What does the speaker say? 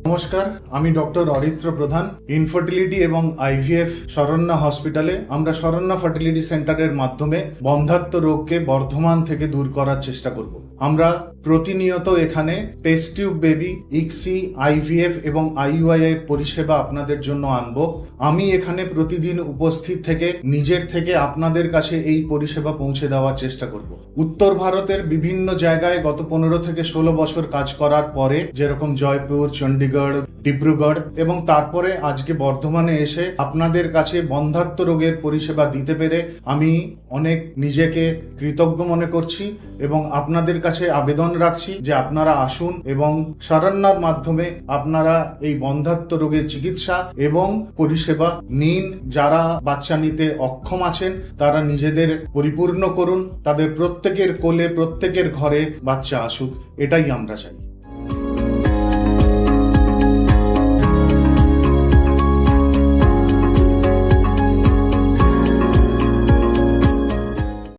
নমস্কার, আমি ডক্টর অরিত্র প্রধান। ইনফার্টিলিটি এবং আইভিএফ শরণ্যা হসপিটালে আমরা শরণ্যা ফার্টিলিটি সেন্টারের মাধ্যমে বন্ধ্যাত্ব রোগকে বর্ধমান থেকে দূর করার চেষ্টা করব। আমরা প্রতিনিয়ত এখানে test tube baby, ICSI, IVF এবং আইইউআই এর পরিষেবা আপনাদের জন্য আনবো। আমি এখানে প্রতিদিন উপস্থিত থেকে নিজের থেকে আপনাদের কাছে এই পরিষেবা পৌঁছে দেওয়ার চেষ্টা করব। উত্তর ভারতের বিভিন্ন জায়গায় গত 15 থেকে 16 বছর কাজ করার পরে, যেরকম জয়পুর, চণ্ডীগড়, ডিব্রুগড় এবং তারপরে আজকে বর্ধমানে এসে আপনাদের কাছে বন্ধ্যাত্ব রোগের পরিষেবা দিতে পেরে আমি অনেক নিজেকে কৃতজ্ঞ মনে করছি এবং আপনাদের কাছে আবেদন রাখছি যে আপনারা আসুন এবং শরণ্যার মাধ্যমে আপনারা এই বন্ধ্যাত্ব রোগের চিকিৎসা এবং পরিষেবা নিন। যারা বাচ্চা নিতে অক্ষম আছেন তারা নিজেদের পরিপূর্ণ করুন, তাদের প্রত্যেকের কোলে, প্রত্যেকের ঘরে বাচ্চা আসুক, এটাই আমরা চাই।